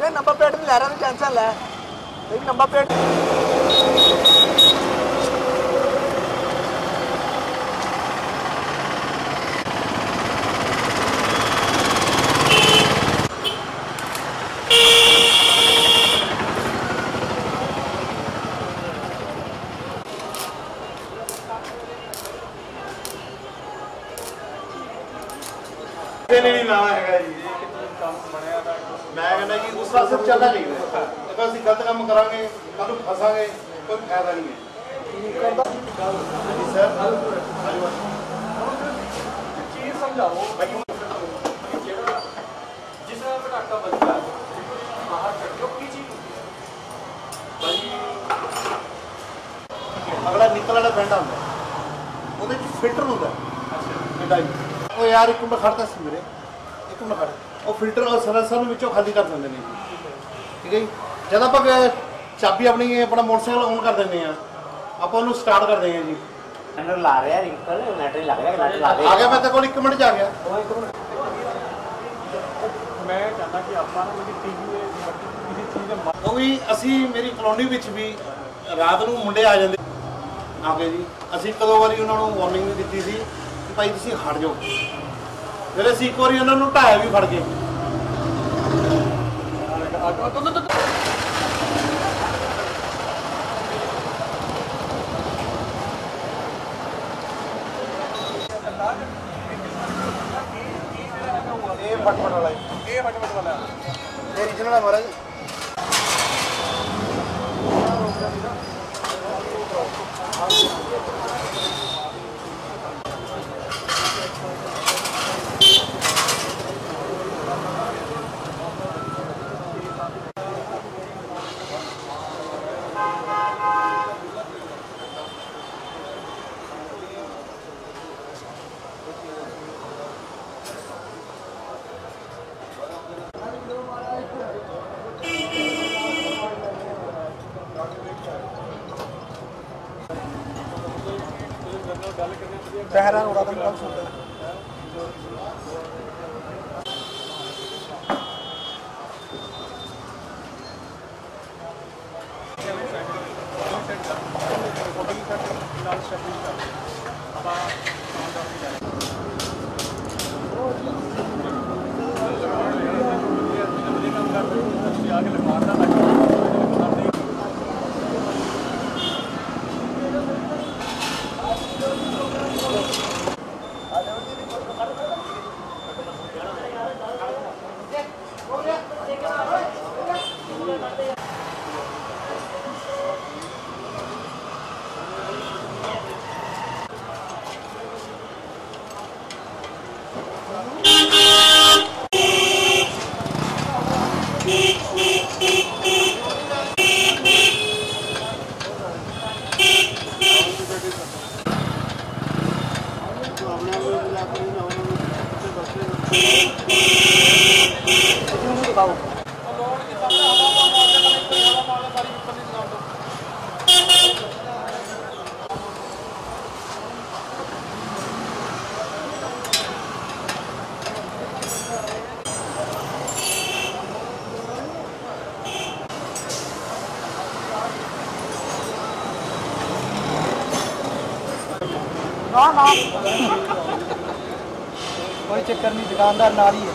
ਵੀਰੇ number plate ਨਹੀਂ ਲੈ ਰਿਹਾ, ਤੂੰ ਟੈਨਸ਼ਨ ਲੈ। लेकिन नंबर प्लेट नहीं ना है जी मैं कहना कि उस रास्ते पर चलना चाहिए। अगर असं गलत काम करा कल फसांगे कोई फायदा नहीं है। सर चीज समझाओ जिसका पटाखा बजता बाहर चढ़ दो की चीज अगला निकल वाला पिंड आता वो फिल्टर होंगे पिंडा ਉਹ ਯਾਰ ਇੱਕ ਮਿੰਟ ਖੜਦਾ ਸੀ ਮੇਰੇ ਇੱਕ ਮਿੰਟ ਖੜ ਉਹ ਫਿਲਟਰ ਉਹ ਸਰਸਰ ਨੂੰ ਵਿੱਚੋਂ ਖਾਲੀ ਕਰ ਦਿੰਦੇ ਨੇ ਠੀਕ ਹੈ ਜੀ। ਜਦ ਆਪਾਂ ਚਾਬੀ ਆਪਣੀ ਆਪਣਾ ਮੋਟਰਸਾਈਕਲ ਔਨ ਕਰ ਦਿੰਦੇ ਆ ਆਪਾਂ ਉਹਨੂੰ ਸਟਾਰਟ ਕਰਦੇ ਹਾਂ ਜੀ। ਨਟ ਲਾ ਰਿਹਾ ਰਿੰਕਲ ਨਟ ਲੱਗ ਰਿਹਾ ਨਟ ਲਾ ਦੇ ਆ ਗਿਆ ਮੈਂ ਤੇ ਕੋਲ 1 ਮਿੰਟ ਚ ਆ ਗਿਆ। ਮੈਂ ਕਹਿੰਦਾ ਕਿ ਆਪਾਂ ਨਾ ਮੇਰੀ ਟੀਵੀ ਕਿਸੇ ਚੀਜ਼ ਦੇ ਉਹ ਵੀ ਅਸੀਂ ਮੇਰੀ ਕਲੋਨੀ ਵਿੱਚ ਵੀ ਰਾਤ ਨੂੰ ਮੁੰਡੇ ਆ ਜਾਂਦੇ ਆ ਕੇ ਜੀ। ਅਸੀਂ ਇੱਕ ਦੋ ਵਾਰੀ ਉਹਨਾਂ ਨੂੰ ਵਾਰਨਿੰਗ ਵੀ ਦਿੱਤੀ ਸੀ ਕਿ ਭਾਈ ਤੁਸੀਂ ਹਟ ਜਾਓ। ਫਿਰ ਅਸੀਂ ਇੱਕ ਵਾਰੀ ਉਹਨਾਂ ਨੂੰ ਢਾਇਆ ਵੀ ਫੜ ਕੇ। ਇਹ ਫਟਫਟ ਵਾਲਾ ਇਹ ਫਟਫਟ ਵਾਲਾ ਇਹ ਰੀਜਨਲ ਹੈ ਮਹਾਰਾਜ। बहरा रोड़ा था कल सुनते ना ना कोई चक्कर नहीं, दुकानदार नारी है।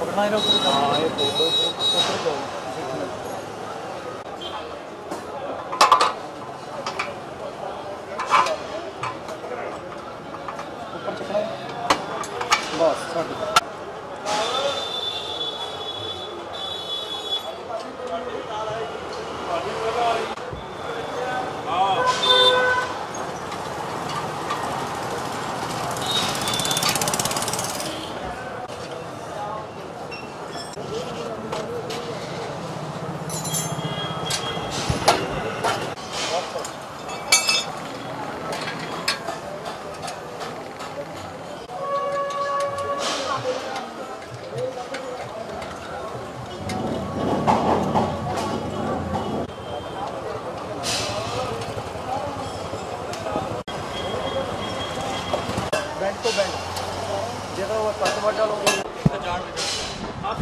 पकड़ना है ऊपर। हाँ ये फोटो ऊपर दो ऊपर चकना बस छोड़ ਤੋਂ ਬੈਂਡ ਜਦੋਂ ਉਹ ਕੱਟ ਵੱਡਾ ਲੋਗੇ ਜਾਣ ਵਿੱਚ ਆ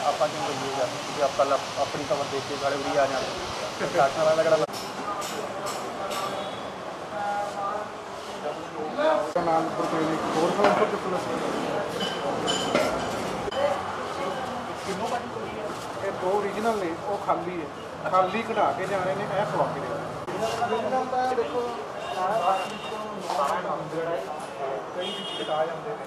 ਆਪਾਂ ਕਿਉਂ ਕਰੀਏ ਯਾਰ ਕਿ ਆਪਾਂ ਆਪਣੀ ਖਬਰ ਦੇਖ ਕੇ ਸਾਰੇ ਉਰੀ ਆ ਜਾਣ ਕਾਟਣਾ ਵਾਲਾ ਕਿਹੜਾ ਨਾਨਪੁਰ ਕੋਈ ਹੋਰ ਨਾਨਪੁਰ ਕਿੱਥੋਂ ਇਹ ਦੋ ਓਰੀਜਨਲ ਨੇ ਉਹ ਖਾਲੀ ਹੈ ਖਾਲੀ ਕਢਾ ਕੇ ਜਾ ਰਹੇ ਨੇ ਇਹ ਖਵਾ ਕੇ ਓਰੀਜਨਲ ਦਾ ਦੇਖੋ ਕਈ ਵਿੱਚ ਕਟਾ ਜਾਂਦੇ ਨੇ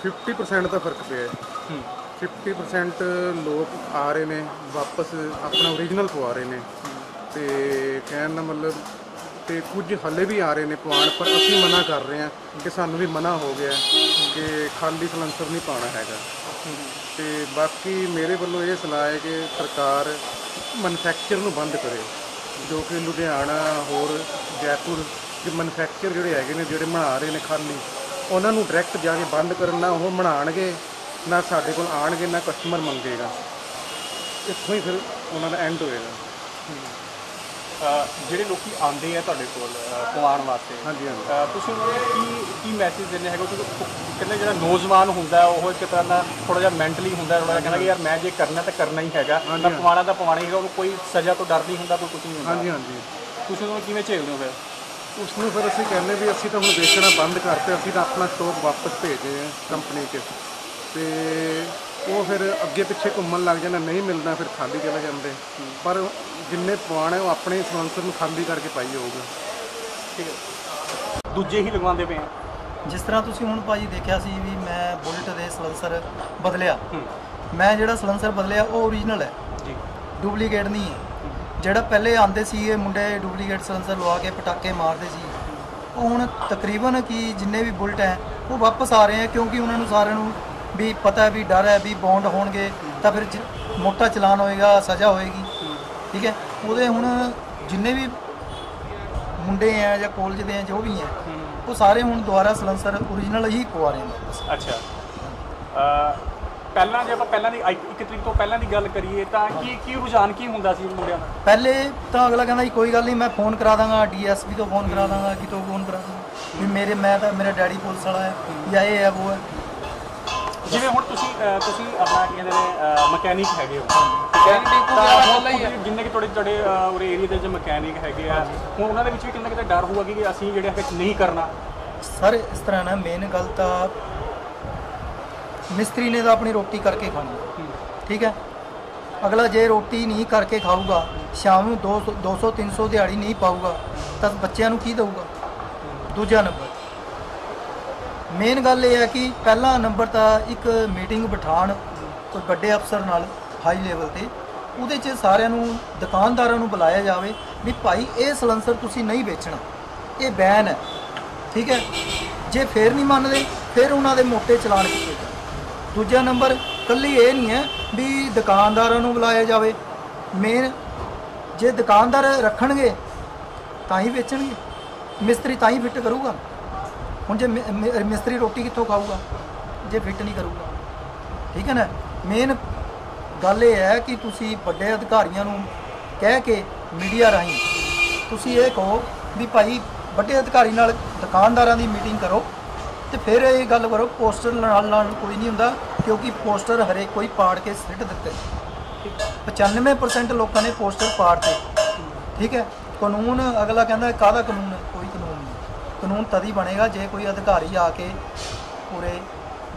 %50 ਦਾ ਫਰਕ ਪਿਆ ਹੈ। 50% ਲੋਕ ਆ ਰਹੇ ਨੇ ਵਾਪਸ ਆਪਣਾ ਓਰੀਜਨਲ ਪਵਾ ਰਹੇ ਨੇ ਤੇ ਕਹਿਣ ਦਾ ਮਤਲਬ ਤੇ ਕੁਝ ਹੱਲੇ ਵੀ ਆ ਰਹੇ ਨੇ ਪਵਾਉਣ ਪਰ ਅਸੀਂ ਮਨਾ ਕਰ ਰਹੇ ਹਾਂ ਕਿ ਸਾਨੂੰ ਵੀ ਮਨਾ ਹੋ ਗਿਆ ਕਿ ਖਾਲੀ ਸਲੈਂਸਰ ਨਹੀਂ ਪਾਉਣਾ ਹੈਗਾ। ਤੇ ਬਾਕੀ ਮੇਰੇ ਵੱਲੋਂ ਇਹ ਸਲਾਹ ਹੈ ਕਿ ਸਰਕਾਰ ਮੈਨੂਫੈਕਚਰ ਨੂੰ ਬੰਦ ਕਰੇ ਜੋ ਕਿ ਲੁਧਿਆਣਾ ਹੋਰ ਜੈਪੁਰ ਦੇ ਮੈਨੂਫੈਕਚਰ ਜਿਹੜੇ ਹੈਗੇ ਨੇ ਜਿਹੜੇ ਬਣਾ ਰਹੇ ਨੇ ਖਾਲੀ ਉਹਨਾਂ ਨੂੰ ਡਾਇਰੈਕਟ ਜਾ ਕੇ ਬੰਦ ਕਰਨ ਨਾ ਉਹ ਬਣਾਉਣਗੇ ਨਾ ਸਾਡੇ ਕੋਲ ਆਉਣਗੇ ਨਾ ਕਸਟਮਰ ਮੰਗੇਗਾ ਇੱਥੋਂ ਹੀ ਫਿਰ ਉਹਨਾਂ ਦਾ ਐਂਡ ਹੋਏਗਾ। ਜਿਹੜੇ ਲੋਕੀ ਆਉਂਦੇ ਆ ਤੁਹਾਡੇ ਕੋਲ ਪਵਾਉਣ ਵਾਸਤੇ ਹਾਂਜੀ ਹਾਂਜੀ ਤੁਸੀਂ ਉਹਨਾਂ ਨੂੰ ਕੀ ਮੈਸੇਜ ਦਿੰਦੇ ਹੈਗੇ ਕਿਉਂਕਿ ਕਹਿੰਦੇ ਜਿਹੜਾ ਨੌਜਵਾਨ ਹੁੰਦਾ ਉਹ ਇੱਕ ਤਰ੍ਹਾਂ ਨਾਲ ਥੋੜ੍ਹਾ ਜਿਹਾ ਮੈਂਟਲੀ ਹੁੰਦਾ ਥੋੜ੍ਹਾ ਜਿਹਾ ਕਹਿੰਦਾ ਕਿ ਯਾਰ ਮੈਂ ਜੇ ਕਰਨਾ ਤਾਂ ਕਰਨਾ ਹੀ ਹੈਗਾ ਮੈਂ ਪਵਾਉਣਾ ਤਾਂ ਪਵਾਉਣਾ ਹੀ ਹੈਗਾ ਉਹਨੂੰ ਕੋਈ ਸਜ਼ਾ ਤੋਂ ਡਰ ਨਹੀਂ ਹੁੰਦਾ ਕੋਈ ਕੁਝ ਨਹੀਂ ਹੁੰਦਾ। ਹਾਂਜੀ ਹਾਂਜੀ ਤੁਸੀਂ ਉਹਨੂੰ ਕਿਵੇਂ ਝੇਲਦੇ ਹੋ ਫਿਰ? ਉਸ ਨੂੰ ਫਿਰ ਅਸੀਂ ਕਹਿੰਦੇ ਵੀ ਅਸੀਂ ਤਾਂ ਹੁਣ ਵੇਚਣਾ ਬੰਦ ਕਰਤੇ ਅਸੀਂ ਤਾਂ ਆਪਣਾ ਸਟਾਕ ਵਾਪਸ ਭੇਜੇ ਆ ਕੰਪਨੀ 'ਚ ਤੇ ਉਹ ਫਿਰ ਅੱਗੇ ਪਿੱਛੇ ਘੁੰਮਣ ਲੱਗ ਜਾਂਦਾ ਨਹੀਂ ਮਿਲਦਾ ਫਿਰ ਖਾਲੀ ਚਲੇ ਜਾਂਦੇ ਪਰ ਜਿੰਨੇ ਪਵਾਉਣੇ ਉਹ ਆਪਣੇ ਸਲੈਂਸਰ ਨੂੰ ਖਾਲੀ ਕਰਕੇ ਪਾਈ ਹੋਊਗਾ। ਠੀਕ ਹੈ ਦੂਜੇ ਹੀ ਲਗਵਾਉਂਦੇ ਪਏ ਆ ਜਿਸ ਤਰ੍ਹਾਂ ਤੁਸੀਂ ਹੁਣ ਭਾਜੀ ਦੇਖਿਆ ਸੀ ਵੀ ਮੈਂ ਬੁਲਟ ਦੇ ਸਲੈਂਸਰ ਬਦਲਿਆ ਮੈਂ ਜਿਹੜਾ ਸਲੈਂਸਰ ਬਦਲਿਆ ਉਹ ਓਰੀਜਨਲ ਹੈ ਜੀ ਡੁਪਲੀਕੇਟ ਨਹੀਂ ਹੈ। ਜਿਹੜਾ ਪਹਿਲੇ ਆਉਂਦੇ ਸੀ ਇਹ ਮੁੰਡੇ ਡੁਪਲੀਕੇਟ ਸਲੈਂਸਰ ਲਵਾ ਕੇ ਪਟਾਕੇ ਮਾਰਦੇ ਸੀ ਉਹ ਹੁਣ ਤਕਰੀਬਨ ਕਿ ਜਿੰਨੇ ਵੀ ਬੁਲਟ ਹੈ ਉਹ ਵਾਪਸ ਆ ਰਹੇ ਆ ਕਿਉਂਕਿ ਉਹਨਾਂ ਨੂੰ ਸਾਰਿਆਂ ਨੂੰ ਵੀ ਪਤਾ ਹੈ ਵੀ ਡਰ ਹੈ ਵੀ ਬੌਂਡ ਹੋਣਗੇ ਤਾਂ ਫਿਰ ਮੋਟਾ ਚਲਾਨ ਹੋਏਗਾ ਸਜ਼ਾ ਹੋਏਗੀ ਠੀਕ ਹੈ। ਉਹਦੇ ਹੁਣ ਜਿੰਨੇ ਵੀ ਮੁੰਡੇ ਆ ਜਾਂ ਕਾਲਜ ਦੇ ਆ ਜੋ ਵੀ ਹੈ ਉਹ ਸਾਰੇ ਹੁਣ ਦੁਬਾਰਾ ਸਲੈਂਸਰ ਓਰੀਜਨਲ ਹੀ ਪਵਾ ਰਹੇ ਨੇ। ਅੱਛਾ ਪਹਿਲਾਂ ਜੇ ਆਪਾਂ ਪਹਿਲਾਂ ਦੀ 1 ਤਰੀਕ ਤੋਂ ਪਹਿਲਾਂ ਦੀ ਗੱਲ ਕਰੀਏ ਤਾਂ ਕੀ ਰੁਝਾਨ ਕੀ ਹੁੰਦਾ ਸੀ ਮੁੰਡਿਆਂ ਦਾ? ਪਹਿਲੇ ਤਾਂ ਅਗਲਾ ਕਹਿੰਦਾ ਜੀ ਕੋਈ ਗੱਲ ਨਹੀਂ ਮੈਂ ਫੋਨ ਕਰਾ ਦਾਂਗਾ DSP ਤੋਂ ਫੋਨ ਕਰਾ ਦਾਂਗਾ ਕਿਤੋਂ ਫੋਨ ਕਰਾ ਦਾਂਗਾ ਵੀ ਮੇਰਾ ਡੈਡੀ ਪੁਲਿਸ ਵਾਲਾ ਹੈ ਜਾਂ ਇਹ ਹੈ ਉਹ ਹੈ। ਜਿਵੇਂ ਹੁਣ ਤੁਸੀਂ ਆਪਣਾ ਕੀ ਕਹਿੰਦੇ ਨੇ ਮਕੈਨਿਕ ਹੈਗੇ ਹੋ ਠੀਕ ਹੈ ਤਾਂ ਜਿੰਨੇ ਕਿ ਤੁਹਾਡੇ ਉਰੇ ਏਰੀਆ ਦੇ ਜੋ ਮਕੈਨਿਕ ਹੈਗੇ ਆ, ਹੁਣ ਉਹਨਾਂ ਦੇ ਵਿੱਚ ਵੀ ਕਿੰਨਾ ਕਿਤੇ ਡਰ ਹੋਊਗਾ ਕਿ ਅਸੀਂ ਜਿਹੜੇ ਹੈਗੇ ਨਹੀਂ ਕਰਨਾ? ਸਰ ਇਸ ਤਰ੍ਹਾਂ ਨਾ, ਮੇਨ ਗੱਲ ਤਾਂ ਮਿਸਤਰੀ ਨੇ ਤਾਂ ਆਪਣੀ ਰੋਟੀ ਕਰਕੇ ਖਾਣੀ, ਠੀਕ ਹੈ। ਅਗਲਾ ਜੇ ਰੋਟੀ ਨਹੀਂ ਕਰਕੇ ਖਾਊਗਾ, ਸ਼ਾਮ ਨੂੰ 200 300 ਦਿਹਾੜੀ ਨਹੀਂ ਪਾਊਗਾ ਤਾਂ ਬੱਚਿਆਂ ਨੂੰ ਕੀ ਦੇਊਗਾ? ਦੂਜਾ ਨੰਬਰ ਮੇਨ ਗੱਲ ਇਹ ਹੈ ਕਿ ਪਹਿਲਾ ਨੰਬਰ ਤਾਂ ਇੱਕ ਮੀਟਿੰਗ ਬਿਠਾਉਣ ਕੋਈ ਵੱਡੇ ਅਫਸਰ ਨਾਲ ਹਾਈ ਲੈਵਲ ਤੇ, ਉਹਦੇ 'ਚ ਸਾਰਿਆਂ ਨੂੰ ਦੁਕਾਨਦਾਰਾਂ ਨੂੰ ਬੁਲਾਇਆ ਜਾਵੇ ਵੀ ਭਾਈ ਇਹ ਸਲੈਂਸਰ ਤੁਸੀਂ ਨਹੀਂ ਵੇਚਣਾ, ਇਹ ਬੈਨ ਹੈ, ਠੀਕ ਹੈ। ਜੇ ਫੇਰ ਨਹੀਂ ਮੰਨਦੇ ਫਿਰ ਉਹਨਾਂ ਦੇ ਮੋਟੇ ਚਲਾਨ ਕੀਤੇ ਜਾਣ। ਦੂਜਾ ਨੰਬਰ ਕੱਲੀ ਇਹ ਨਹੀਂ ਹੈ ਵੀ ਦੁਕਾਨਦਾਰਾਂ ਨੂੰ ਬੁਲਾਇਆ ਜਾਵੇ, ਮੇਨ ਜੇ ਦੁਕਾਨਦਾਰ ਰੱਖਣਗੇ ਤਾਂ ਹੀ ਵੇਚਣਗੇ, ਮਿਸਤਰੀ ਤਾਂ ਹੀ ਫਿੱਟ ਕਰੂਗਾ। ਹੁਣ ਜੇ ਮਿਸਤਰੀ ਰੋਟੀ ਕਿੱਥੋਂ ਖਾਊਗਾ ਜੇ ਫਿੱਟ ਨਹੀਂ ਕਰੂਗਾ, ਠੀਕ ਹੈ ਨਾ। ਮੇਨ ਗੱਲ ਇਹ ਹੈ ਕਿ ਤੁਸੀਂ ਵੱਡੇ ਅਧਿਕਾਰੀਆਂ ਨੂੰ ਕਹਿ ਕੇ ਮੀਡੀਆ ਰਾਹੀਂ ਤੁਸੀਂ ਇਹ ਕਹੋ ਵੀ ਭਾਈ ਵੱਡੇ ਅਧਿਕਾਰੀ ਨਾਲ ਦੁਕਾਨਦਾਰਾਂ ਦੀ ਮੀਟਿੰਗ ਕਰੋ ਤੇ ਫਿਰ ਇਹ ਗੱਲ ਕਰੋ। ਪੋਸਟਰ ਨਾਲ ਕੋਈ ਨਹੀਂ ਹੁੰਦਾ, ਕਿਉਂਕਿ ਪੋਸਟਰ ਹਰੇਕ ਕੋਈ ਪਾੜ ਕੇ ਸਿੱਟ ਦਿੱਤੇ। 95% ਲੋਕਾਂ ਨੇ ਪੋਸਟਰ ਪਾੜਤੇ, ਠੀਕ ਹੈ। ਕਾਨੂੰਨ ਅਗਲਾ ਕਹਿੰਦਾ ਕਾਹਦਾ ਕਾਨੂੰਨ ਹੈ? ਕੋਈ ਕਾਨੂੰਨ ਨਹੀਂ। ਕਾਨੂੰਨ ਤਦ ਹੀ ਬਣੇਗਾ ਜੇ ਕੋਈ ਅਧਿਕਾਰੀ ਆ ਕੇ ਪੂਰੇ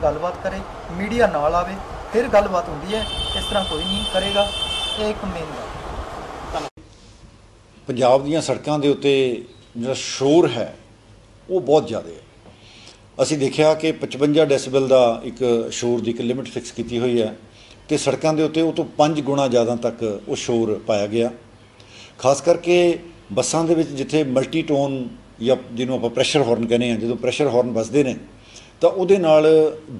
ਗੱਲਬਾਤ ਕਰੇ, ਮੀਡੀਆ ਨਾਲ ਆਵੇ, ਫਿਰ ਗੱਲਬਾਤ ਹੁੰਦੀ ਹੈ। ਇਸ ਤਰ੍ਹਾਂ ਕੋਈ ਨਹੀਂ ਕਰੇਗਾ। ਇਹ ਇੱਕ ਮੇਨ ਗੱਲ। ਪੰਜਾਬ ਦੀਆਂ ਸੜਕਾਂ ਦੇ ਉੱਤੇ ਜਿਹੜਾ ਸ਼ੋਰ ਹੈ ਉਹ ਬਹੁਤ ਜ਼ਿਆਦਾ ਹੈ। ਅਸੀਂ ਦੇਖਿਆ ਕਿ 55 ਡੈਸੀਬਲ ਦਾ ਇੱਕ ਸ਼ੋਰ ਦੀ ਇੱਕ ਲਿਮਿਟ ਫਿਕਸ ਕੀਤੀ ਹੋਈ ਹੈ ਤੇ ਸੜਕਾਂ ਦੇ ਉੱਤੇ ਉਹ ਤੋਂ 5 ਗੁਣਾ ਜ਼ਿਆਦਾ ਤੱਕ ਉਹ ਸ਼ੋਰ ਪਾਇਆ ਗਿਆ। ਖਾਸ ਕਰਕੇ ਬੱਸਾਂ ਦੇ ਵਿੱਚ ਜਿੱਥੇ ਮਲਟੀ ਟੋਨ ਜਾਂ ਜਿਹਨੂੰ ਆਪਾਂ ਪ੍ਰੈਸ਼ਰ ਹਾਰਨ ਕਹਿੰਦੇ ਹਾਂ, ਜਦੋਂ ਪ੍ਰੈਸ਼ਰ ਹਾਰਨ ਵੱਜਦੇ ਨੇ ਤਾਂ ਉਹਦੇ ਨਾਲ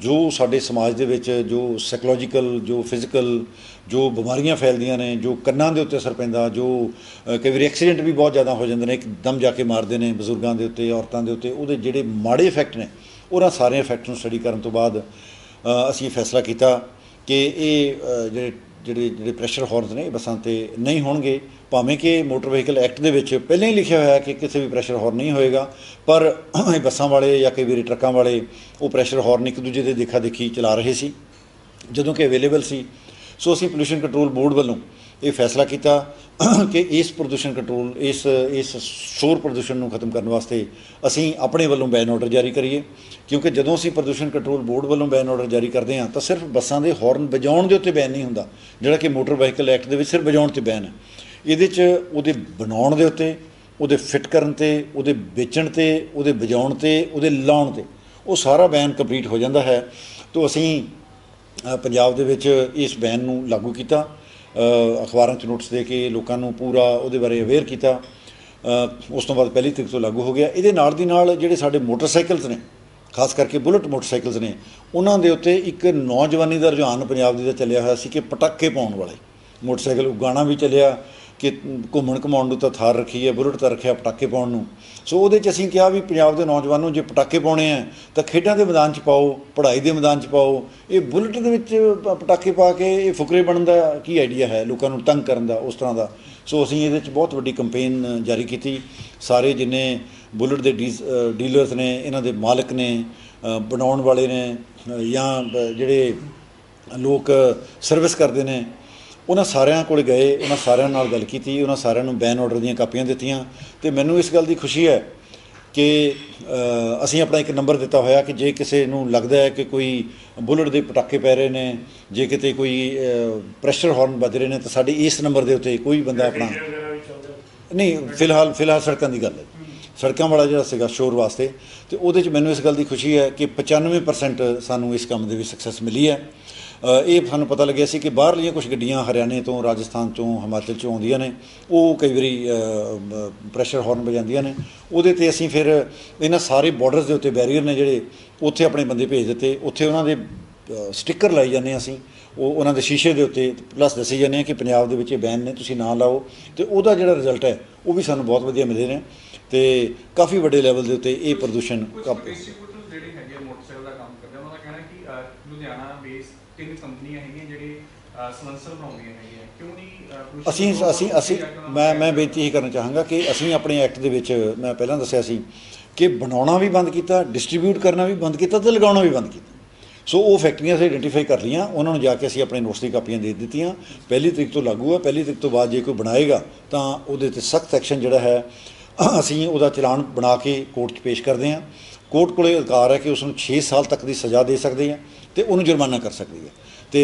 ਜੋ ਸਾਡੇ ਸਮਾਜ ਦੇ ਵਿੱਚ ਜੋ ਸਾਈਕੋਲੋਜੀਕਲ, ਜੋ ਫਿਜ਼ੀਕਲ, ਜੋ ਬਿਮਾਰੀਆਂ ਫੈਲਦੀਆਂ ਨੇ, ਜੋ ਕੰਨਾਂ ਦੇ ਉੱਤੇ ਅਸਰ ਪੈਂਦਾ, ਜੋ ਕਈ ਵਾਰੀ ਐਕਸੀਡੈਂਟ ਵੀ ਬਹੁਤ ਜ਼ਿਆਦਾ ਹੋ ਜਾਂਦੇ ਨੇ, ਇੱਕਦਮ ਜਾ ਕੇ ਮਾਰਦੇ ਨੇ ਬਜ਼ੁਰਗਾਂ ਦੇ ਉੱਤੇ, ਔਰਤਾਂ ਦੇ ਉੱਤੇ, ਉਹਦੇ ਜਿਹੜੇ ਮਾੜੇ ਇਫੈਕਟ ਨੇ ਉਹਨਾਂ ਸਾਰੇ ਇਫੈਕਟ ਨੂੰ ਸਟੱਡੀ ਕਰਨ ਤੋਂ ਬਾਅਦ ਅਸੀਂ ਫੈਸਲਾ ਕੀਤਾ ਕਿ ਇਹ ਜਿਹੜੇ ਪ੍ਰੈਸ਼ਰ ਹਾਰਨਸ ਨੇ ਇਹ ਬੱਸਾਂ 'ਤੇ ਨਹੀਂ ਹੋਣਗੇ। ਭਾਵੇਂ ਕਿ ਮੋਟਰ ਵਹੀਕਲ ਐਕਟ ਦੇ ਵਿੱਚ ਪਹਿਲਾਂ ਹੀ ਲਿਖਿਆ ਹੋਇਆ ਕਿ ਕਿਸੇ ਵੀ ਪ੍ਰੈਸ਼ਰ ਹਾਰਨ ਨਹੀਂ ਹੋਏਗਾ, ਪਰ ਇਹ ਬੱਸਾਂ ਵਾਲੇ ਜਾਂ ਕਈ ਵਾਰੀ ਟਰੱਕਾਂ ਵਾਲੇ ਉਹ ਪ੍ਰੈਸ਼ਰ ਹਾਰਨ ਇੱਕ ਦੂਜੇ ਦੇ ਦੇਖਾ ਦੇਖੀ ਚਲਾ ਰਹੇ ਸੀ ਜਦੋਂ ਕਿ ਅਵੇਲੇਬਲ ਸੀ। ਸੋ ਅਸੀਂ ਪੋਲਿਊਸ਼ਨ ਕੰਟਰੋਲ ਬੋਰਡ ਵੱਲੋਂ ਇਹ ਫੈਸਲਾ ਕੀਤਾ ਕਿ ਇਸ ਪ੍ਰਦੂਸ਼ਣ ਕੰਟਰੋਲ ਇਸ ਸ਼ੋਰ ਪ੍ਰਦੂਸ਼ਣ ਨੂੰ ਖਤਮ ਕਰਨ ਵਾਸਤੇ ਅਸੀਂ ਆਪਣੇ ਵੱਲੋਂ ਬੈਨ ਆਰਡਰ ਜਾਰੀ ਕਰੀਏ। ਕਿਉਂਕਿ ਜਦੋਂ ਅਸੀਂ ਪ੍ਰਦੂਸ਼ਣ ਕੰਟਰੋਲ ਬੋਰਡ ਵੱਲੋਂ ਬੈਨ ਆਰਡਰ ਜਾਰੀ ਕਰਦੇ ਹਾਂ ਤਾਂ ਸਿਰਫ ਬੱਸਾਂ ਦੇ ਹਾਰਨ ਵਜਾਉਣ ਦੇ ਉੱਤੇ ਬੈਨ ਨਹੀਂ ਹੁੰਦਾ, ਜਿਹੜਾ ਕਿ ਮੋਟਰ ਵਹੀਕਲ ਐਕਟ ਦੇ ਵਿੱਚ ਸਿਰਫ ਵਜਾਉਣ 'ਤੇ ਬੈਨ ਹੈ। ਇਹਦੇ 'ਚ ਉਹਦੇ ਬਣਾਉਣ ਦੇ ਉੱਤੇ, ਉਹਦੇ ਫਿੱਟ ਕਰਨ 'ਤੇ, ਉਹਦੇ ਵੇਚਣ 'ਤੇ, ਉਹਦੇ ਵਜਾਉਣ 'ਤੇ, ਉਹਦੇ ਲਾਉਣ 'ਤੇ ਉਹ ਸਾਰਾ ਬੈਨ ਕੰਪਲੀਟ ਹੋ ਜਾਂਦਾ ਹੈ। ਤਾਂ ਅਸੀਂ ਪੰਜਾਬ ਦੇ ਵਿੱਚ ਇਸ ਬੈਨ ਨੂੰ ਲਾਗੂ ਕੀਤਾ, ਅਖਬਾਰਾਂ 'ਚ ਨੋਟਿਸ ਦੇ ਕੇ ਲੋਕਾਂ ਨੂੰ ਪੂਰਾ ਉਹਦੇ ਬਾਰੇ ਅਵੇਅਰ ਕੀਤਾ। ਉਸ ਤੋਂ ਬਾਅਦ 1 ਤਰੀਕ ਤੋਂ ਲਾਗੂ ਹੋ ਗਿਆ। ਇਹਦੇ ਨਾਲ ਦੀ ਨਾਲ ਜਿਹੜੇ ਸਾਡੇ ਮੋਟਰਸਾਈਕਲਸ ਨੇ, ਖਾਸ ਕਰਕੇ ਬੁਲਟ ਮੋਟਰਸਾਈਕਲਸ ਨੇ, ਉਹਨਾਂ ਦੇ ਉੱਤੇ ਇੱਕ ਨੌਜਵਾਨੀ ਦਾ ਰੁਝਾਨ ਪੰਜਾਬ ਦੀ ਦਾ ਚੱਲਿਆ ਹੋਇਆ ਸੀ ਕਿ ਪਟਾਕੇ ਪਾਉਣ ਵਾਲੇ ਮੋਟਰਸਾਈਕਲ, ਗਾਣਾ ਵੀ ਚੱਲਿਆ ਕਿ ਘੁੰਮਣ ਘੁਮਾਉਣ ਨੂੰ ਤਾਂ ਥਾਰ ਰੱਖੀ ਹੈ, ਬੁਲਟ ਤਾਂ ਰੱਖਿਆ ਪਟਾਕੇ ਪਾਉਣ ਨੂੰ। ਸੋ ਉਹਦੇ 'ਚ ਅਸੀਂ ਕਿਹਾ ਵੀ ਪੰਜਾਬ ਦੇ ਨੌਜਵਾਨੋਂ ਜੇ ਪਟਾਕੇ ਪਾਉਣੇ ਆ ਤਾਂ ਖੇਡਾਂ ਦੇ ਮੈਦਾਨ 'ਚ ਪਾਓ, ਪੜ੍ਹਾਈ ਦੇ ਮੈਦਾਨ 'ਚ ਪਾਓ। ਇਹ ਬੁਲਟ ਦੇ ਵਿੱਚ ਪਟਾਕੇ ਪਾ ਕੇ ਇਹ ਫੁਕਰੇ ਬਣਨ ਦਾ ਕੀ ਆਈਡੀਆ ਹੈ, ਲੋਕਾਂ ਨੂੰ ਤੰਗ ਕਰਨ ਦਾ, ਉਸ ਤਰ੍ਹਾਂ ਦਾ। ਸੋ ਅਸੀਂ ਇਹਦੇ 'ਚ ਬਹੁਤ ਵੱਡੀ ਕੰਪੇਨ ਜਾਰੀ ਕੀਤੀ। ਸਾਰੇ ਜਿੰਨੇ ਬੁਲਟ ਦੇ ਡੀਲਰਸ ਨੇ, ਇਹਨਾਂ ਦੇ ਮਾਲਕ ਨੇ, ਬਣਾਉਣ ਵਾਲੇ ਨੇ, ਜਾਂ ਜਿਹੜੇ ਲੋਕ ਸਰਵਿਸ ਕਰਦੇ ਨੇ, ਉਹਨਾਂ ਸਾਰਿਆਂ ਕੋਲ ਗਏ, ਉਹਨਾਂ ਸਾਰਿਆਂ ਨਾਲ ਗੱਲ ਕੀਤੀ, ਉਹਨਾਂ ਸਾਰਿਆਂ ਨੂੰ ਬੈਨ ਆਰਡਰ ਦੀਆਂ ਕਾਪੀਆਂ ਦਿੱਤੀਆਂ। ਅਤੇ ਮੈਨੂੰ ਇਸ ਗੱਲ ਦੀ ਖੁਸ਼ੀ ਹੈ ਕਿ ਅਸੀਂ ਆਪਣਾ ਇੱਕ ਨੰਬਰ ਦਿੱਤਾ ਹੋਇਆ ਕਿ ਜੇ ਕਿਸੇ ਨੂੰ ਲੱਗਦਾ ਹੈ ਕਿ ਕੋਈ ਬੁਲਟ ਦੇ ਪਟਾਕੇ ਪੈ ਰਹੇ ਨੇ, ਜੇ ਕਿਤੇ ਕੋਈ ਪ੍ਰੈਸ਼ਰ ਹਾਰਨ ਵੱਜ ਰਹੇ ਨੇ, ਤਾਂ ਸਾਡੇ ਇਸ ਨੰਬਰ ਦੇ ਉੱਤੇ ਕੋਈ ਬੰਦਾ ਆਪਣਾ ਨਹੀਂ, ਫਿਲਹਾਲ ਸੜਕਾਂ ਦੀ ਗੱਲ ਹੈ, ਸੜਕਾਂ ਵਾਲਾ ਜਿਹੜਾ ਸੀਗਾ ਸ਼ੋਰ ਵਾਸਤੇ। ਅਤੇ ਉਹਦੇ 'ਚ ਮੈਨੂੰ ਇਸ ਗੱਲ ਦੀ ਖੁਸ਼ੀ ਹੈ ਕਿ 95% ਸਾਨੂੰ ਇਸ ਕੰਮ ਦੇ ਵਿੱਚ ਸਕਸੈਸ ਮਿਲੀ ਹੈ। ਇਹ ਸਾਨੂੰ ਪਤਾ ਲੱਗਿਆ ਸੀ ਕਿ ਬਾਹਰਲੀਆਂ ਕੁਝ ਗੱਡੀਆਂ ਹਰਿਆਣੇ ਤੋਂ, ਰਾਜਸਥਾਨ ਤੋਂ, ਹਿਮਾਚਲ 'ਚੋਂ ਆਉਂਦੀਆਂ ਨੇ, ਉਹ ਕਈ ਵਾਰੀ ਪ੍ਰੈਸ਼ਰ ਹਾਰਨ ਵਜਾਉਂਦੀਆਂ ਨੇ। ਉਹਦੇ 'ਤੇ ਅਸੀਂ ਫਿਰ ਇਹਨਾਂ ਸਾਰੇ ਬਾਰਡਰਸ ਦੇ ਉੱਤੇ ਬੈਰੀਅਰ ਨੇ ਜਿਹੜੇ, ਉੱਥੇ ਆਪਣੇ ਬੰਦੇ ਭੇਜ ਦਿੱਤੇ, ਉੱਥੇ ਉਹਨਾਂ ਦੇ ਸਟਿੱਕਰ ਲਾਈ ਜਾਂਦੇ ਹਾਂ ਅਸੀਂ, ਉਹ ਉਹਨਾਂ ਦੇ ਸ਼ੀਸ਼ੇ ਦੇ ਉੱਤੇ, ਪਲੱਸ ਦੱਸੀ ਜਾਂਦੇ ਹਾਂ ਕਿ ਪੰਜਾਬ ਦੇ ਵਿੱਚ ਇਹ ਬੈਨ ਨੇ, ਤੁਸੀਂ ਨਾ ਲਾਓ। ਅਤੇ ਉਹਦਾ ਜਿਹੜਾ ਰਿਜ਼ਲਟ ਹੈ ਉਹ ਵੀ ਸਾਨੂੰ ਬਹੁਤ ਵਧੀਆ ਮਿਲੇ ਨੇ ਅਤੇ ਕਾਫੀ ਵੱਡੇ ਲੈਵਲ ਦੇ ਉੱਤੇ ਇਹ ਪ੍ਰਦੂਸ਼ਣ ਜਿਹੜੇ ਹੈਗੇ ਮੋਟਰਸਾਈਕਲ ਦਾ ਕੰਮ ਕਰਦੇ ਉਹਨਾਂ ਦਾ ਕਹਿਣਾ ਕਿ ਲੁਧਿਆਣਾ ਬੇਸ 3 ਕੰਪਨੀਆਂ ਹੈਗੀਆਂ ਜਿਹੜੇ ਸਲੈਂਸਰ ਬਣਾਉਂਦੀਆਂ ਹੈਗੀਆਂ, ਕਿਉਂ ਨਹੀਂ ਅਸੀਂ ਮੈਂ ਬੇਨਤੀ ਹੀ ਕਰਨਾ ਚਾਹਾਂਗਾ ਕਿ ਅਸੀਂ ਆਪਣੇ ਐਕਟ ਦੇ ਵਿੱਚ, ਮੈਂ ਪਹਿਲਾਂ ਦੱਸਿਆ ਸੀ ਕਿ ਬਣਾਉਣਾ ਵੀ ਬੰਦ ਕੀਤਾ, ਡਿਸਟਰੀਬਿਊਟ ਕਰਨਾ ਵੀ ਬੰਦ ਕੀਤਾ ਅਤੇ ਲਗਾਉਣਾ ਵੀ ਬੰਦ ਕੀਤਾ। ਸੋ ਉਹ ਫੈਕਟਰੀਆਂ ਅਸੀਂ ਆਇਡੈਂਟੀਫਾਈ ਕਰ ਲਈਆਂ, ਉਹਨਾਂ ਨੂੰ ਜਾ ਕੇ ਅਸੀਂ ਆਪਣੇ ਨੋਟਸ ਦੀ ਕਾਪੀਆਂ ਦੇ ਦਿੱਤੀਆਂ। 1 ਤਰੀਕ ਤੋਂ ਲਾਗੂ ਹੈ। 1 ਤਰੀਕ ਤੋਂ ਬਾਅਦ ਜੇ ਕੋਈ ਬਣਾਏਗਾ ਤਾਂ ਉਹਦੇ 'ਤੇ ਸਖਤ ਐਕਸ਼ਨ ਜਿਹੜਾ ਹੈ ਅਸੀਂ ਉਹਦਾ ਚਲਾਨ ਬਣਾ ਕੇ ਕੋਰਟ 'ਚ ਪੇਸ਼ ਕਰਦੇ ਹਾਂ। ਕੋਰਟ ਕੋਲੇ ਅਧਿਕਾਰ ਹੈ ਕਿ ਉਸ ਨੂੰ 6 ਸਾਲ ਤੱਕ ਦੀ ਸਜ਼ਾ ਦੇ ਸਕਦੀ ਹੈ ਅਤੇ ਉਹਨੂੰ ਜੁਰਮਾਨਾ ਕਰ ਸਕਦੀ ਹੈ। ਅਤੇ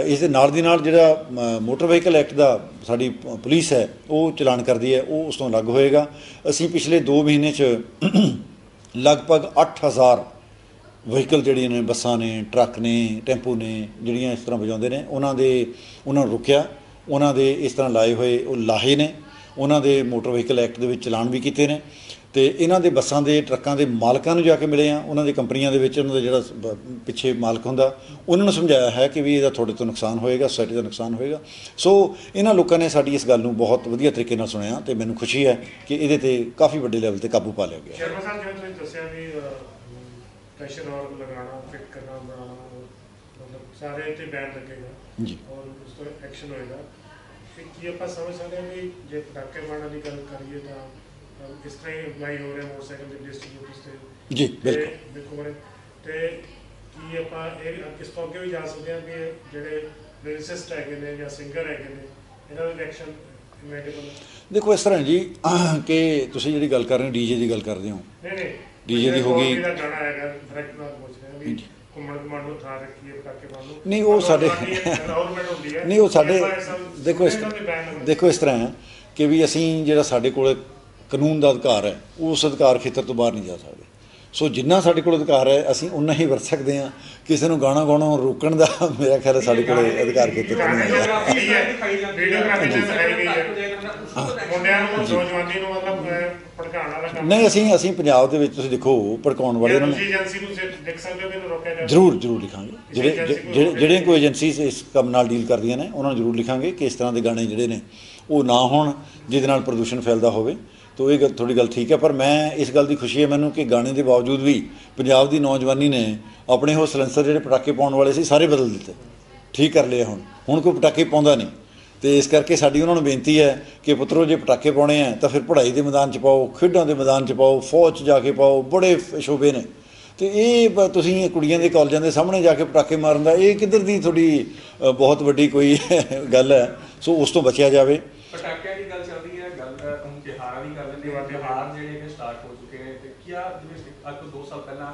ਇਸ ਦੇ ਨਾਲ ਦੀ ਨਾਲ ਜਿਹੜਾ ਮੋਟਰ ਵਹੀਕਲ ਐਕਟ ਦਾ ਸਾਡੀ ਪੁਲਿਸ ਹੈ ਉਹ ਚਲਾਨ ਕਰਦੀ ਹੈ, ਉਹ ਉਸ ਤੋਂ ਅਲੱਗ ਹੋਏਗਾ। ਅਸੀਂ ਪਿਛਲੇ 2 ਮਹੀਨੇ 'ਚ ਲਗਭਗ 8000 ਵਹੀਕਲ ਜਿਹੜੀਆਂ ਨੇ, ਬੱਸਾਂ ਨੇ, ਟਰੱਕ ਨੇ, ਟੈਂਪੂ ਨੇ, ਜਿਹੜੀਆਂ ਇਸ ਤਰ੍ਹਾਂ ਵਜਾਉਂਦੇ ਨੇ, ਉਹਨਾਂ ਨੂੰ ਰੁਕਿਆ, ਉਹਨਾਂ ਦੇ ਇਸ ਤਰ੍ਹਾਂ ਲਾਏ ਹੋਏ ਉਹ ਲਾਹੇ ਨੇ, ਉਹਨਾਂ ਦੇ ਮੋਟਰ ਵਹੀਕਲ ਐਕਟ ਦੇ ਵਿੱਚ ਚਲਾਨ ਵੀ ਕੀਤੇ ਨੇ। ਅਤੇ ਇਹਨਾਂ ਦੇ ਬੱਸਾਂ ਦੇ, ਟਰੱਕਾਂ ਦੇ ਮਾਲਕਾਂ ਨੂੰ ਜਾ ਕੇ ਮਿਲੇ ਆ, ਉਹਨਾਂ ਦੀ ਕੰਪਨੀਆਂ ਦੇ ਵਿੱਚ ਉਹਨਾਂ ਦਾ ਜਿਹੜਾ ਪਿੱਛੇ ਮਾਲਕ ਹੁੰਦਾ ਉਹਨਾਂ ਨੂੰ ਸਮਝਾਇਆ ਹੈ ਕਿ ਵੀ ਇਹਦਾ ਤੁਹਾਡੇ ਤੋਂ ਨੁਕਸਾਨ ਹੋਏਗਾ, ਸੋਸਾਇਟੀ ਦਾ ਨੁਕਸਾਨ ਹੋਏਗਾ। ਸੋ ਇਹਨਾਂ ਲੋਕਾਂ ਨੇ ਸਾਡੀ ਇਸ ਗੱਲ ਨੂੰ ਬਹੁਤ ਵਧੀਆ ਤਰੀਕੇ ਨਾਲ ਸੁਣਿਆ ਅਤੇ ਮੈਨੂੰ ਖੁਸ਼ੀ ਹੈ ਕਿ ਇਹਦੇ 'ਤੇ ਕਾਫੀ ਵੱਡੇ ਲੈਵਲ 'ਤੇ ਕਾਬੂ ਪਾ ਲਿਆ ਗਿਆ। ਸ਼ਰਮਾ ਸਾਹਿਬ, ਜਿਵੇਂ ਤੁਸੀਂ ਦੱਸਿਆ ਵੀ ਪ੍ਰੈਸ਼ਰ ਔਰ ਲਗਾਉਣਾ, ਫਿੱਟ ਕਰਨਾ, ਬਣਾਉਣਾ, ਮਤਲਬ ਸਾਰੇ 'ਤੇ ਬੈਨ ਲੱਗੇਗਾ ਜੀ, ਔਰ ਉਸ ਤੋਂ ਐਕਸ਼ਨ ਹੋਏਗਾ। ਤੇ ਕੀ ਆਪਾਂ ਸਮਝ ਸਕਦੇ ਹਾਂ ਵੀ ਜੇ ਪਟਾਕੇ ਮਾਰਨ ਦੀ ਗੱਲ ਕਰੀਏ ਤਾਂ ਇਸ ਤਰ੍ਹਾਂ ਹੀ ਅਪਲਾਈ ਹੋ ਰਿਹਾ ਮੋਟਰਸਾਈਕਲ ਦੇ ਡਿਸਟ੍ਰੀਬਿਊਟਰਸ 'ਤੇ? ਜੀ ਬਿਲਕੁਲ। ਬਿਲਕੁਲ। ਅਤੇ ਕੀ ਆਪਾਂ ਇਹ ਇਸ ਤੋਂ ਅੱਗੇ ਵੀ ਜਾ ਸਕਦੇ ਹਾਂ ਕਿ ਜਿਹੜੇ ਲਿਰਿਸਿਸਟ ਹੈਗੇ ਨੇ ਜਾਂ ਸਿੰਗਰ ਹੈਗੇ ਨੇ, ਇਹਨਾਂ ਦਾ ਐਕਸ਼ਨ ਇਮੀਡੀਏਟਲੀ? ਦੇਖੋ ਇਸ ਤਰ੍ਹਾਂ ਜੀ ਕਿ ਤੁਸੀਂ ਜਿਹੜੀ ਗੱਲ ਕਰ ਰਹੇ ਹੋ ਡੀਜੇ ਦੀ ਗੱਲ ਕਰਦੇ ਹੋ, ਨਹੀਂ ਡੀਜੇ ਦੀ ਹੋ ਗਈ। ਗਾਣਾ ਹੈਗਾ ਡਾਇਰੈਕਟ ਨਾਲ ਪੁੱਛ ਰਹੇ ਵੀ ਘੁੰਮਣ ਘੁੰਮਣ ਨੂੰ ਥਾਂ ਰੱਖੀਏ ਪਟਾਕੇ ਮਾਰਨ ਨੂੰ, ਨਹੀਂ ਉਹ ਸਾਡੇ ਗਵਰਨਮੈਂਟ ਹੁੰਦੀ ਹੈ, ਨਹੀਂ ਉਹ ਸਾਡੇ ਦੇਖੋ ਇਸ ਤਰ੍ਹਾਂ ਹੈ ਕਿ ਵੀ ਅਸੀਂ ਜਿਹੜਾ ਸਾਡੇ ਕੋਲ ਕਾਨੂੰਨ ਦਾ ਅਧਿਕਾਰ ਹੈ ਉਸ ਅਧਿਕਾਰ ਖੇਤਰ ਤੋਂ ਬਾਹਰ ਨਹੀਂ ਜਾ ਸਕਦੇ। ਸੋ ਜਿੰਨਾ ਸਾਡੇ ਕੋਲ ਅਧਿਕਾਰ ਹੈ ਅਸੀਂ ਉਨਾ ਹੀ ਵਰਤ ਸਕਦੇ ਹਾਂ। ਕਿਸੇ ਨੂੰ ਗਾਣਾ ਗਾਉਣੋਂ ਰੋਕਣ ਦਾ ਮੇਰਾ ਖਿਆਲ ਹੈ ਸਾਡੇ ਕੋਲ ਅਧਿਕਾਰ ਖੇਤਰ ਤੋਂ ਨਹੀਂ ਹੈ। ਨਹੀਂ ਅਸੀਂ ਪੰਜਾਬ ਦੇ ਵਿੱਚ ਤੁਸੀਂ ਦੇਖੋ ਭੜਕਾਉਣ ਵਾਲੇ ਉਹਨਾਂ ਨੂੰ ਜ਼ਰੂਰ ਲਿਖਾਂਗੇ। ਜਿਹੜੇ ਕੋਈ ਏਜੰਸੀ ਇਸ ਕੰਮ ਨਾਲ ਡੀਲ ਕਰਦੀਆਂ ਨੇ ਉਹਨਾਂ ਨੂੰ ਜ਼ਰੂਰ ਲਿਖਾਂਗੇ ਕਿ ਇਸ ਤਰ੍ਹਾਂ ਦੇ ਗਾਣੇ ਜਿਹੜੇ ਨੇ ਉਹ ਨਾ ਹੋਣ ਜਿਹਦੇ ਨਾਲ ਪ੍ਰਦੂਸ਼ਣ ਫੈਲਦਾ ਹੋਵੇ। ਤੋ ਇਹ ਤੁਹਾਡੀ ਗੱਲ ਠੀਕ ਹੈ, ਪਰ ਮੈਂ ਇਸ ਗੱਲ ਦੀ ਖੁਸ਼ੀ ਹੈ ਮੈਨੂੰ ਕਿ ਗਾਣੇ ਦੇ ਬਾਵਜੂਦ ਵੀ ਪੰਜਾਬ ਦੀ ਨੌਜਵਾਨੀ ਨੇ ਆਪਣੇ ਉਹ ਸਲੈਂਸਰ ਜਿਹੜੇ ਪਟਾਕੇ ਪਾਉਣ ਵਾਲੇ ਸੀ ਸਾਰੇ ਬਦਲ ਦਿੱਤੇ, ਠੀਕ ਕਰ ਲਿਆ। ਹੁਣ ਕੋਈ ਪਟਾਕੇ ਪਾਉਂਦਾ ਨਹੀਂ। ਅਤੇ ਇਸ ਕਰਕੇ ਸਾਡੀ ਉਹਨਾਂ ਨੂੰ ਬੇਨਤੀ ਹੈ ਕਿ ਪੁੱਤਰੋ ਜੇ ਪਟਾਕੇ ਪਾਉਣੇ ਆ ਤਾਂ ਫਿਰ ਪੜ੍ਹਾਈ ਦੇ ਮੈਦਾਨ 'ਚ ਪਾਓ, ਖੇਡਾਂ ਦੇ ਮੈਦਾਨ 'ਚ ਪਾਓ, ਫੌਜ 'ਚ ਜਾ ਕੇ ਪਾਓ, ਬੜੇ ਸ਼ੋਭੇ ਨੇ। ਅਤੇ ਇਹ ਤੁਸੀਂ ਕੁੜੀਆਂ ਦੇ ਕਾਲਜਾਂ ਦੇ ਸਾਹਮਣੇ ਜਾ ਕੇ ਪਟਾਕੇ ਮਾਰਨ ਦਾ ਇਹ ਕਿੱਧਰ ਦੀ ਤੁਹਾਡੀ ਬਹੁਤ ਵੱਡੀ ਕੋਈ ਗੱਲ ਹੈ। ਸੋ ਉਸ ਤੋਂ ਬਚਿਆ ਜਾਵੇ। ਪਟਾਕਿਆਂ ਦੀ ਗੱਲ ਚੱਲਦੀ ਹੈ, ਗੱਲ ਹੁਣ ਤਿਉਹਾਰਾਂ ਦੀ ਕਰ ਲੈਂਦੇ ਹਾਂ। ਤਿਉਹਾਰ ਜਿਹੜੇ ਸਟਾਰਟ ਹੋ ਚੁੱਕੇ ਨੇ ਅਤੇ ਕੀ ਜਿਵੇਂ ਅੱਜ ਤੋਂ 2 ਸਾਲ ਪਹਿਲਾਂ